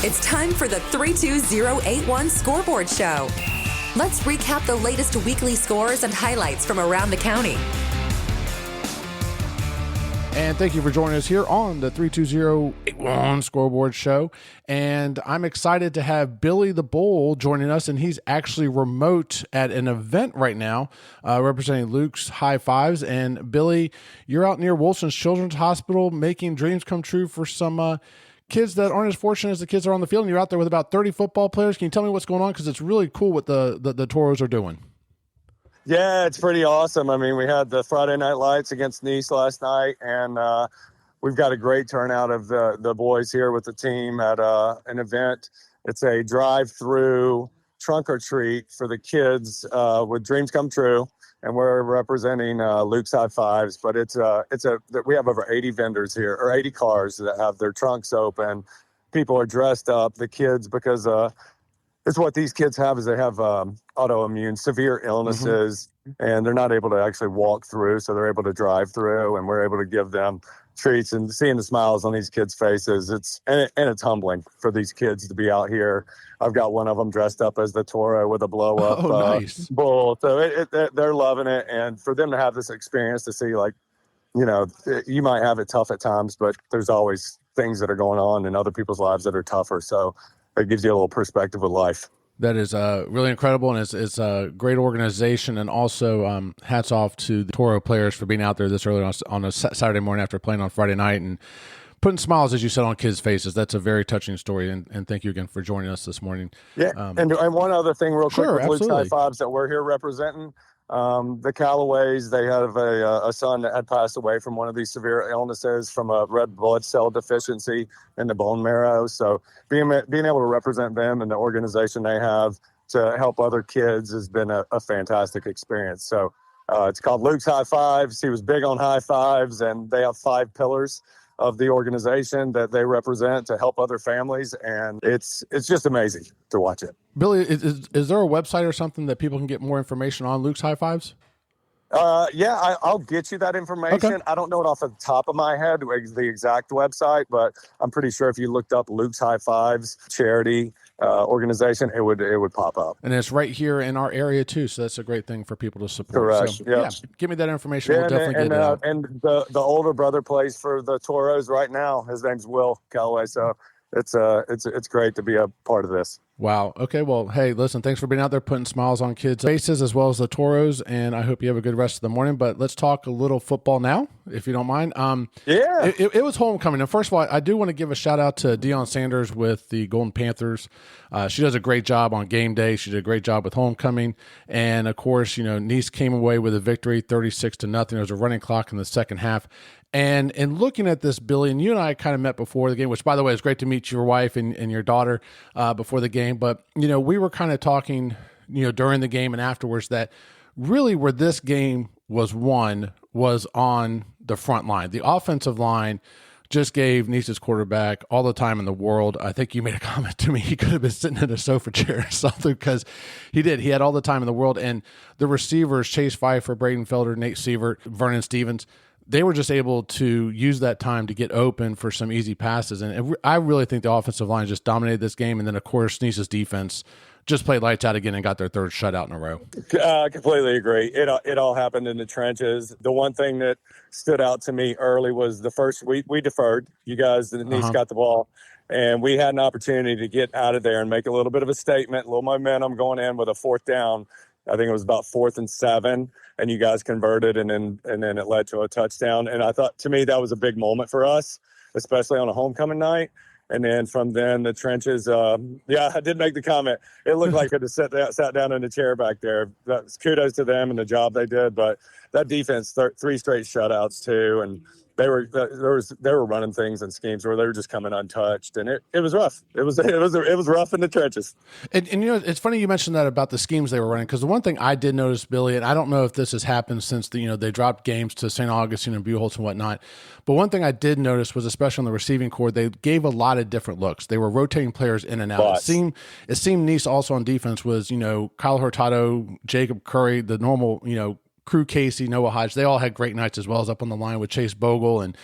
It's time for the 32081 Scoreboard Show. Let's recap the latest weekly scores and highlights from around the county. And thank you for joining us here on the 32081 Scoreboard Show. And I'm excited to have Billy the Bull joining us, and he's actually remote at an event right now representing Luke's High Fives. And Billy, you're out near Wilson's Children's Hospital making dreams come true for some kids that aren't as fortunate as the kids are on the field, and you're out there with about 30 football players. Can you tell me what's going on? Because it's really cool what the Toros are doing. Yeah, it's pretty awesome. I mean, we had the Friday Night Lights against Nease last night, and we've got a great turnout of the boys here with the team at an event. It's a drive-through trunk or treat for the kids with dreams come true, and we're representing Luke's High Fives. But we have over 80 vendors here, or 80 cars that have their trunks open. People are dressed up, the kids, because it's what these kids have is they have autoimmune, severe illnesses, and they're not able to actually walk through, so they're able to drive through, and we're able to give them treats. And seeing the smiles on these kids' faces, it's humbling for these kids to be out here. I've got one of them dressed up as the Toro with a blow-up nice. bull, so they're loving it. And for them to have this experience to see, like, you know, you might have it tough at times, but there's always things that are going on in other people's lives that are tougher, so it gives you a little perspective of life. That is really incredible, and it's a great organization. And also, hats off to the Toro players for being out there this early on a Saturday morning after playing on Friday night and putting smiles, as you said, on kids' faces. That's a very touching story, and thank you again for joining us this morning. Yeah, and one other thing real quick with Luke's High Fives that we're here representing. The Callaways, they have a son that had passed away from one of these severe illnesses from a red blood cell deficiency in the bone marrow. So being able to represent them and the organization they have to help other kids has been a fantastic experience. So it's called Luke's High Fives. He was big on high fives, and they have 5 pillars of the organization that they represent to help other families, and it's just amazing to watch it. Billy, is there a website or something that people can get more information on Luke's High Fives? Yeah, I'll get you that information. Okay. I don't know it off the top of my head, the exact website, but I'm pretty sure if you looked up Luke's High Fives charity organization, it would pop up. And it's right here in our area too, so that's a great thing for people to support. Correct. So, yep. Yeah, give me that information. We'll definitely get it out. And the older brother plays for the Toros right now. His name's Will Callaway. So it's great to be a part of this. Wow. Okay. Well, hey, listen, thanks for being out there putting smiles on kids' faces as well as the Toros, and I hope you have a good rest of the morning. But let's talk a little football now, if you don't mind. Yeah. It was homecoming. And first of all, I do want to give a shout out to Deion Sanders with the Golden Panthers. She does a great job on game day. She did a great job with homecoming. And of course, you know, Nease came away with a victory, 36-0. There was a running clock in the second half. And in looking at this, Billy, and you and I kind of met before the game, which, by the way, it's great to meet your wife and your daughter before the game. But, you know, we were kind of talking, you know, during the game and afterwards that really where this game was won was on the front line. The offensive line just gave Nease's quarterback all the time in the world. I think you made a comment to me. He could have been sitting in a sofa chair or something because he did. He had all the time in the world. And the receivers, Chase Pfeiffer, Braden Felder, Nate Sievert, Vernon Stevens, they were just able to use that time to get open for some easy passes. And I really think the offensive line just dominated this game. And then, of course, Nease's defense just played lights out again and got their third shutout in a row. Completely agree. It all happened in the trenches. The one thing that stood out to me early was the first we deferred. You guys, Nease got the ball. And we had an opportunity to get out of there and make a little bit of a statement, a little momentum going in with a 4th down. I think it was about 4th and 7, and you guys converted, and then it led to a touchdown. And I thought, to me, that was a big moment for us, especially on a homecoming night. And then from then, the trenches, I did make the comment. It looked like I could have sat down in a chair back there. That's kudos to them and the job they did. But that defense, 3 straight shutouts too, and they were running things and schemes where they were just coming untouched, and it was rough. It was rough in the trenches. And you know, it's funny you mentioned that about the schemes they were running, because the one thing I did notice, Billy, and I don't know if this has happened since they dropped games to St. Augustine and Buchholz and whatnot, but one thing I did notice was, especially on the receiving corps, they gave a lot of different looks. They were rotating players in and out. It seemed Nease also on defense was Kyle Hurtado, Jacob Curry, the normal Crew Casey, Noah Hodge, they all had great nights, as well as up on the line with Chase Bogle and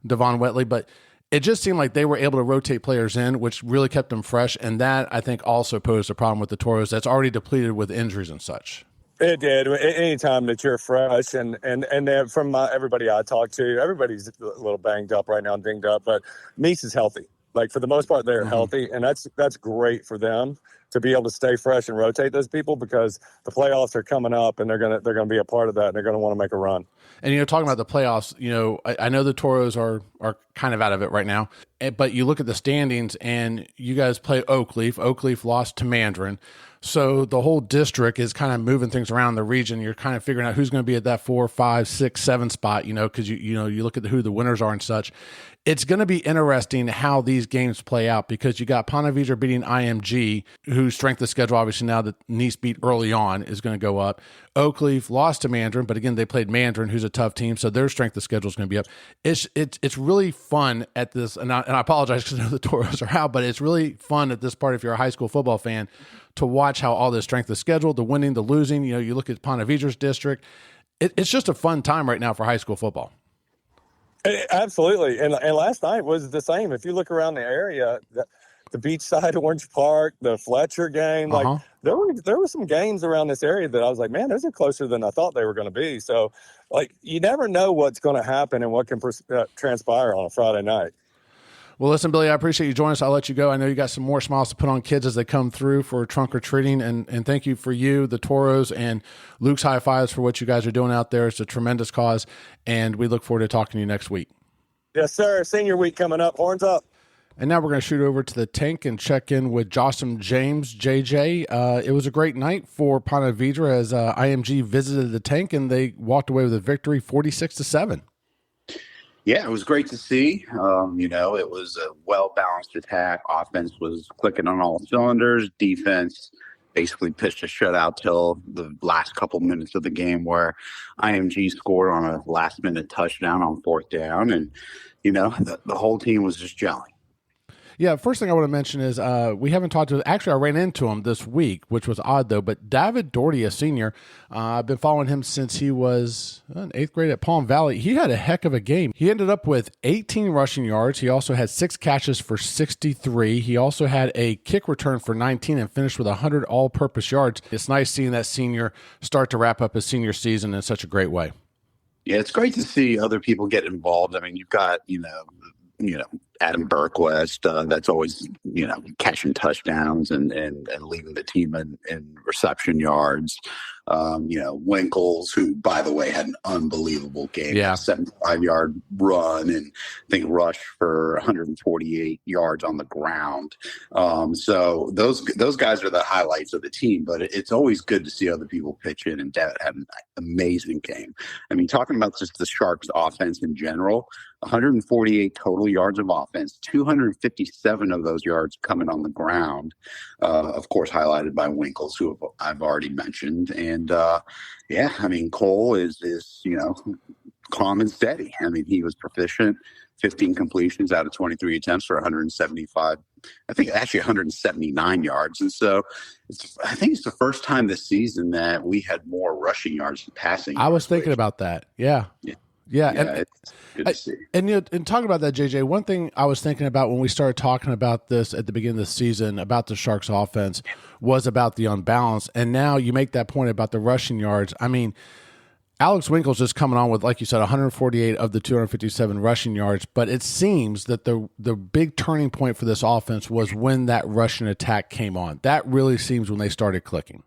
Devon Wetley. But it just seemed like they were able to rotate players in, which really kept them fresh. And that, I think, also posed a problem with the Toros that's already depleted with injuries and such. It did. Anytime that you're fresh, and then from everybody I talked to, everybody's a little banged up right now and dinged up, but Nease is healthy. Like, for the most part, they're healthy, and that's great for them to be able to stay fresh and rotate those people, because the playoffs are coming up, and they're gonna be a part of that, and they're gonna want to make a run. And, talking about the playoffs, I know the Toros are kind of out of it right now, but you look at the standings, and you guys play Oakleaf. Oakleaf lost to Mandarin. So the whole district is kind of moving things around the region. You're kind of figuring out who's going to be at that 4, 5, 6, 7 spot, because you look at who the winners are and such. It's going to be interesting how these games play out, because you got Ponte Vedra beating IMG, whose strength of schedule, obviously now that Nease beat early on, is going to go up. Oakleaf lost to Mandarin, but again, they played Mandarin, who's a tough team, so their strength of schedule is going to be up. It's really fun at this, and I apologize because I know the Toros are out, but it's really fun at this part if you're a high school football fan to watch how all this strength of schedule, the winning, the losing, you look at Ponte Vedra's district. It's just a fun time right now for high school football. Absolutely. And last night was the same. If you look around the area, the Beachside, Orange Park, the Fletcher game, like there were some games around this area that I was like, man, those are closer than I thought they were going to be. So, like, you never know what's going to happen and what can transpire on a Friday night. Well, listen, Billy, I appreciate you joining us. I'll let you go. I know you got some more smiles to put on kids as they come through for trunk or treating. And thank you for you, the Toros, and Luke's high fives for what you guys are doing out there. It's a tremendous cause. And we look forward to talking to you next week. Yes, sir. Senior week coming up. Horns up. And now we're going to shoot over to the tank and check in with Jocelyn James, JJ. It was a great night for Ponte Vedra as IMG visited the tank, and they walked away with a victory 46-7. Yeah, it was great to see. It was a well-balanced attack. Offense was clicking on all cylinders. Defense basically pitched a shutout till the last couple minutes of the game, where IMG scored on a last-minute touchdown on 4th down. And, the whole team was just gelling. Yeah, first thing I want to mention is we haven't talked to – actually, I ran into him this week, which was odd, though. But David Doherty, a senior, I've been following him since he was in 8th grade at Palm Valley. He had a heck of a game. He ended up with 18 rushing yards. He also had 6 catches for 63. He also had a kick return for 19 and finished with 100 all-purpose yards. It's nice seeing that senior start to wrap up his senior season in such a great way. Yeah, it's great to see other people get involved. I mean, you've got, Adam Berquist, that's always, catching touchdowns and leading the team in reception yards. Winkles, who, by the way, had an unbelievable game. Yeah. 75-yard run, and I think rushed for 148 yards on the ground. So those guys are the highlights of the team, but it's always good to see other people pitch in, and Dad had an amazing game. I mean, talking about just the Sharks offense in general, 148 total yards of offense, 257 of those yards coming on the ground, of course, highlighted by Winkles, who I've already mentioned. And Cole is calm and steady. I mean, he was proficient, 15 completions out of 23 attempts for 175, I think actually 179 yards. And so I think it's the first time this season that we had more rushing yards than passing. I was thinking about that. Yeah. Yeah, it's good to see. And talking about that, JJ, one thing I was thinking about when we started talking about this at the beginning of the season about the Sharks offense was about the unbalance. And now you make that point about the rushing yards. I mean, Alex Winkle's just coming on with, like you said, 148 of the 257 rushing yards. But it seems that the big turning point for this offense was when that rushing attack came on. That really seems when they started clicking.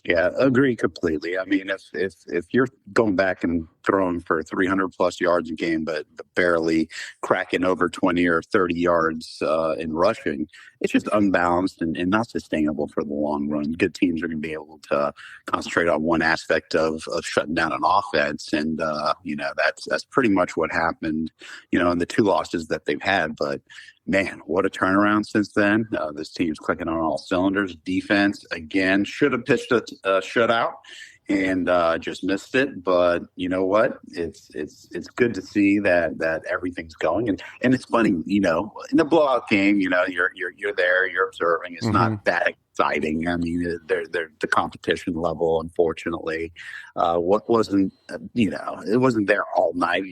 Yeah, agree completely. I mean, if you're going back and throwing for 300 plus yards a game, but barely cracking over 20 or 30 yards in rushing, it's just unbalanced and not sustainable for the long run. Good teams are going to be able to concentrate on one aspect of shutting down an offense, and that's pretty much what happened, in the 2 losses that they've had. But man, what a turnaround since then. This team's clicking on all cylinders. Defense, again, should have pitched a shutout and just missed it. But you know what? It's good to see that everything's going. And it's funny, in the blowout game, you're there, you're observing. It's not that exciting. I mean, they're the competition level, unfortunately, what wasn't, it wasn't there all night,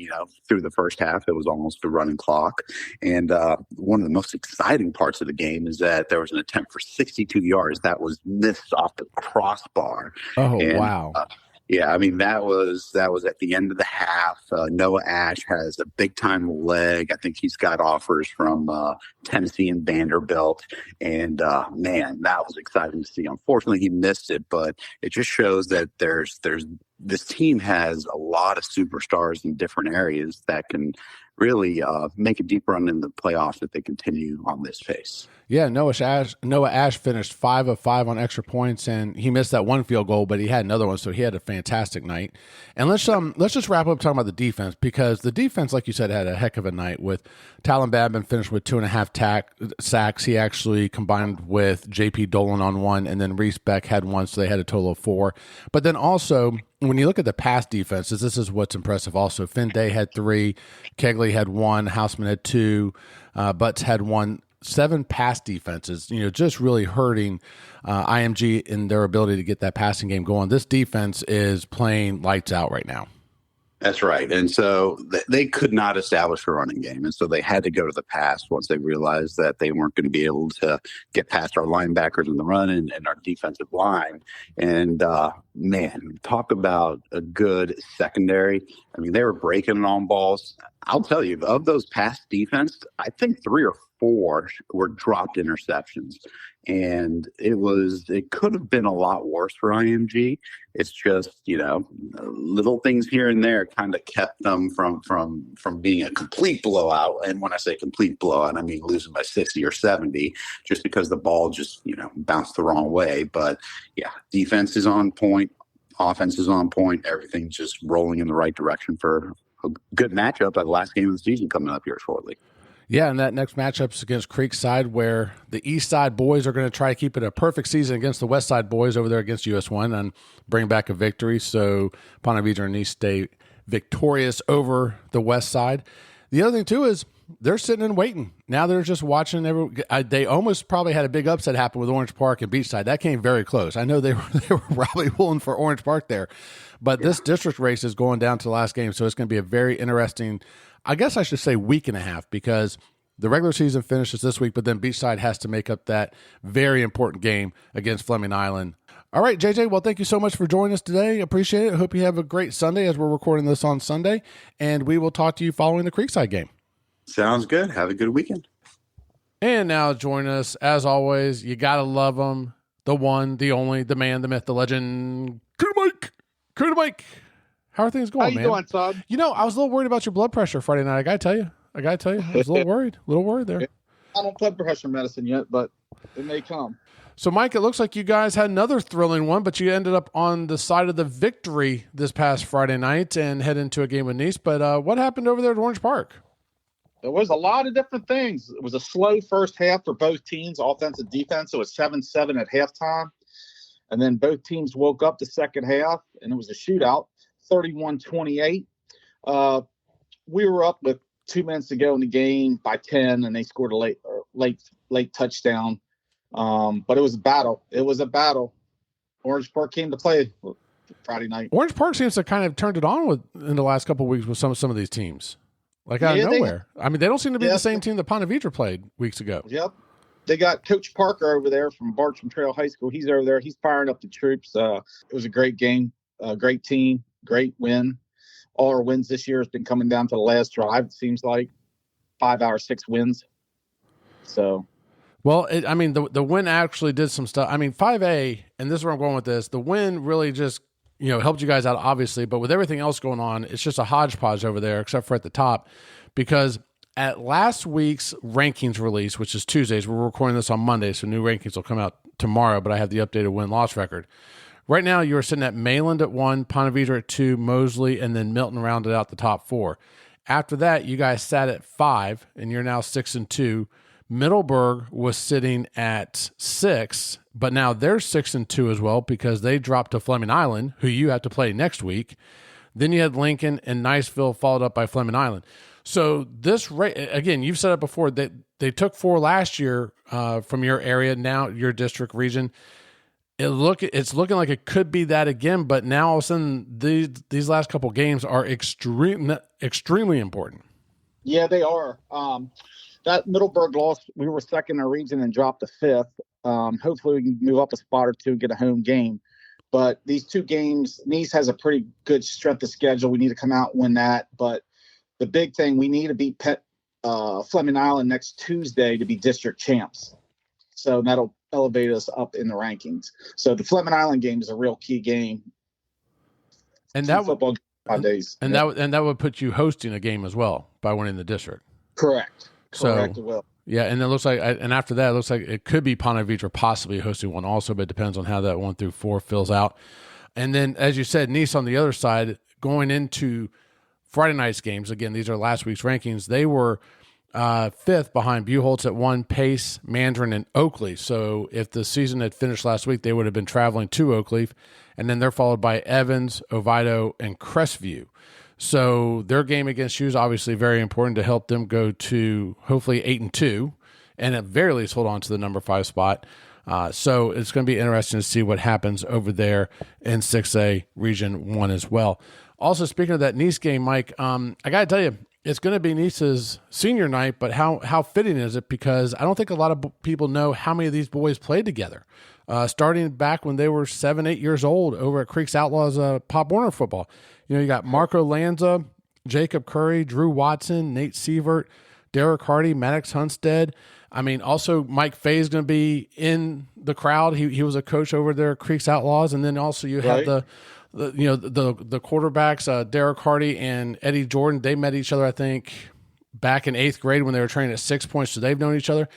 through the first half. It was almost a running clock. And one of the most exciting parts of the game is that there was an attempt for 62 yards that was missed off the crossbar. Oh, And, wow. yeah, I mean, that was at the end of the half. Noah Ash has a big time leg. I think he's got offers from Tennessee and Vanderbilt. And man, that was exciting to see. Unfortunately, he missed it, but it just shows that there's this team has a lot of superstars in different areas that can really make a deep run in the playoffs if they continue on this pace. Yeah, Noah Ash finished 5 of 5 on extra points, and he missed that one field goal, but he had another one, so he had a fantastic night. And let's just wrap up talking about the defense, because the defense, like you said, had a heck of a night. With Talon Babin finished with 2.5 sacks. He actually combined with J.P. Dolan on 1, and then Reese Beck had 1, so they had a total of 4. But then also, when you look at the pass defenses, this is what's impressive also. Finn Day had 3, Kegley had 1, Houseman had 2, Butts had 1. 7 pass defenses, just really hurting IMG in their ability to get that passing game going. This defense is playing lights out right now. That's right. And so they could not establish a running game. And so they had to go to the pass once they realized that they weren't going to be able to get past our linebackers in the run and our defensive line. And man, talk about a good secondary. I mean, they were breaking on balls. I'll tell you, of those pass defense, I think 3 or 4 were dropped interceptions. And it could have been a lot worse for IMG. It's just, little things here and there kind of kept them from being a complete blowout. And when I say complete blowout, I mean losing by 60 or 70, just because the ball just, bounced the wrong way. But yeah, defense is on point. Offense is on point. Everything's just rolling in the right direction for a good matchup at the last game of the season coming up here shortly. Yeah, and that next matchup is against Creekside, where the East Side boys are going to try to keep it a perfect season against the West Side boys over there against US1 and bring back a victory. So Ponte Vedra and Nease stay victorious over the West Side. The other thing, too, is they're sitting and waiting. Now they're just watching. They almost probably had a big upset happen with Orange Park and Beachside. That came very close. I know they were probably pulling for Orange Park there. But this district race is going down to the last game, so it's going to be a very interesting, I guess I should say, week and a half, because the regular season finishes this week, but then Beachside has to make up that very important game against Fleming Island. All right, JJ, well, thank you so much for joining us today. Appreciate it. I hope you have a great Sunday as we're recording this on Sunday, and we will talk to you following the Creekside game. Sounds good. Have a good weekend. And now join us, as always, you got to love them, the one, the only, the man, the myth, the legend, Cooter Mike. How are things going, man? How you doing, Todd? I was a little worried about your blood pressure Friday night. I got to tell you. I was a little worried there. I don't blood pressure medicine yet, but it may come. So, Mike, it looks like you guys had another thrilling one, but you ended up on the side of the victory this past Friday night and head into a game with Nease. But what happened over there at Orange Park? There was a lot of different things. It was a slow first half for both teams, offense and defense. It was 7-7 at halftime. And then both teams woke up the second half, and it was a shootout, 31-28. We were up with 2 minutes to go in the game by 10, and they scored a late touchdown. But it was a battle. Orange Park came to play Friday night. Orange Park seems to kind of turned it on in the last couple of weeks with some of these teams, like out of nowhere. They don't seem to be the same team that Ponte Vedra played weeks ago. Yep. They got Coach Parker over there from Bartram Trail High School. He's over there. He's firing up the troops. It was a great game, a great team, great win. All our wins this year has been coming down to the last drive. It seems like 5 out of 6 wins. So, well, the win actually did some stuff. 5A, and this is where I'm going with this. The win really just helped you guys out, obviously, but with everything else going on, it's just a hodgepodge over there, except for at the top, because at last week's rankings release, which is Tuesdays, we're recording this on Monday, so new rankings will come out tomorrow, but I have the updated win-loss record. Right now, you are sitting at Mayland at 1, Ponte Vedra at 2, Mosley, and then Milton rounded out the top 4. After that, you guys sat at 5, and you're now 6-2. Middleburg was sitting at 6, but now they're 6-2 as well because they dropped to Fleming Island, who you have to play next week. Then you had Lincoln and Niceville followed up by Fleming Island. So this again, you've said it before that they took 4 last year from your area, now your district region. It's looking like it could be that again, but now all of a sudden these last couple games are extremely important. Yeah, they are. That Middleburg loss, we were second in our region and dropped to 5th. Hopefully we can move up a spot or two and get a home game. But these 2 games, Nease has a pretty good strength of schedule. We need to come out and win that. But the big thing, we need to beat Fleming Island next Tuesday to be district champs. So that'll elevate us up in the rankings. So the Fleming Island game is a real key game. And that football 5 days. And that would put you hosting a game as well by winning the district. Correct. So, it will. Yeah, and it looks like, and after that, it looks like it could be Ponte Vedra possibly hosting one also, but it depends on how that 1 through 4 fills out. And then, as you said, Nease on the other side, going into Friday night's games, again, these are last week's rankings, they were 5th behind Buchholz at 1, Pace, Mandarin, and Oakley. So if the season had finished last week, they would have been traveling to Oakleaf, and then they're followed by Evans, Oviedo, and Crestview. So their game against you is obviously very important to help them go to hopefully 8-2, and at very least hold on to the number 5 spot. So it's going to be interesting to see what happens over there in 6A Region 1 as well. Also, speaking of that Nease game, Mike, I got to tell you, it's going to be Nease's senior night, but how fitting is it? Because I don't think a lot of people know how many of these boys played together, starting back when they were 7, 8 years old over at Creeks Outlaws Pop Warner football. You know, you got Marco Lanza, Jacob Curry, Drew Watson, Nate Sievert, Derek Hardy, Maddox Hunstead. I mean, also Mike Fay is going to be in the crowd. He was a coach over there at Creeks Outlaws. And then also you have the quarterbacks, Derek Hardy and Eddie Jordan. They met each other, I think, back in 8th grade when they were training at 6 Points. So they've known each other.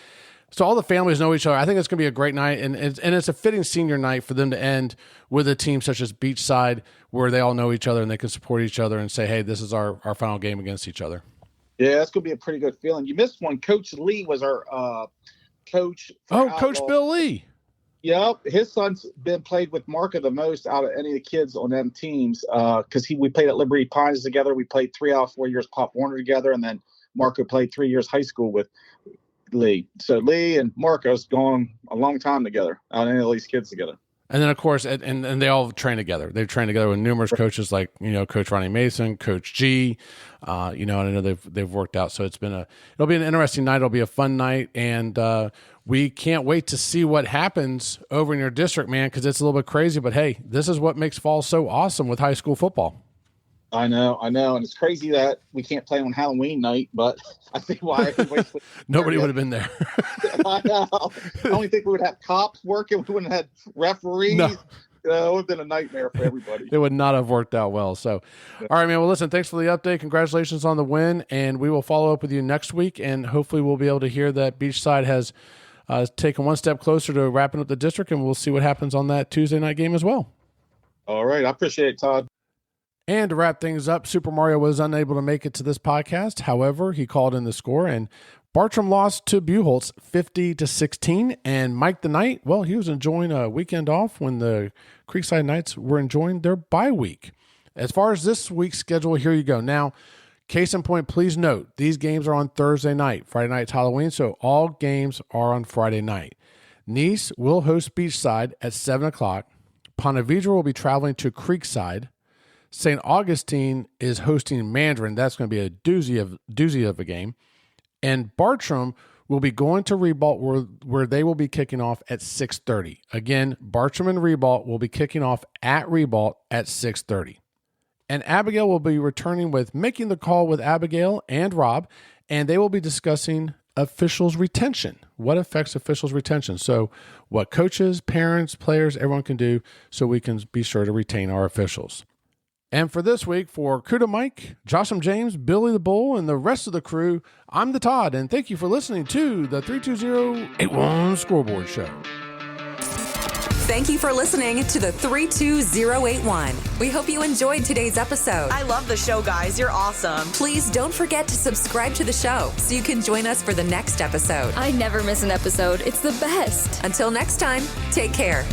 So all the families know each other. I think it's going to be a great night, and it's a fitting senior night for them to end with a team such as Beachside, where they all know each other and they can support each other and say, hey, this is our final game against each other. Yeah, that's going to be a pretty good feeling. You missed one. Coach Lee was our coach. Coach Bill Lee. Yep, his son's been played with Marco the most out of any of the kids on them teams because we played at Liberty Pines together. We played 3 out of 4 years Pop Warner together, and then Marco played 3 years high school with Lee. So Lee and Marco's gone a long time together, out of any of these kids together. And then, of course, and they all train together. They've trained together with numerous coaches like, Coach Ronnie Mason, Coach G, and I know they've worked out. So it'll be an interesting night. It'll be a fun night. And we can't wait to see what happens over in your district, man, because it's a little bit crazy. But, hey, this is what makes fall so awesome with high school football. I know. And it's crazy that we can't play on Halloween night, but I think why nobody would have been there. I know. I don't think we would have cops working. We wouldn't have had referees. No. It would have been a nightmare for everybody. It would not have worked out well. So, all right, man. Well, listen, thanks for the update. Congratulations on the win. And we will follow up with you next week. And hopefully we'll be able to hear that Beachside has taken one step closer to wrapping up the district. And we'll see what happens on that Tuesday night game as well. All right. I appreciate it, Todd. And to wrap things up, Super Mario was unable to make it to this podcast. However, he called in the score, and Bartram lost to Buchholz 50-16. And Mike the Knight, well, he was enjoying a weekend off when the Creekside Knights were enjoying their bye week. As far as this week's schedule, here you go. Now, case in point, please note, these games are on Thursday night. Friday night's Halloween, so all games are on Friday night. Nease will host Beachside at 7 o'clock. Ponte Vedra will be traveling to Creekside. St. Augustine is hosting Mandarin. That's going to be a doozy of a game. And Bartram will be going to Ribault where they will be kicking off at 6:30. Again, Bartram and Ribault will be kicking off at Ribault at 6:30. And Abigail will be returning with Making the Call with Abigail and Rob, and they will be discussing officials retention. What affects officials retention? So what coaches, parents, players, everyone can do so we can be sure to retain our officials. And for this week, for Kuda Mike, Josham James, Billy the Bull, and the rest of the crew, I'm the Todd, and thank you for listening to the 32081 Scoreboard Show. Thank you for listening to the 32081. We hope you enjoyed today's episode. I love the show, guys. You're awesome. Please don't forget to subscribe to the show so you can join us for the next episode. I never miss an episode. It's the best. Until next time, take care.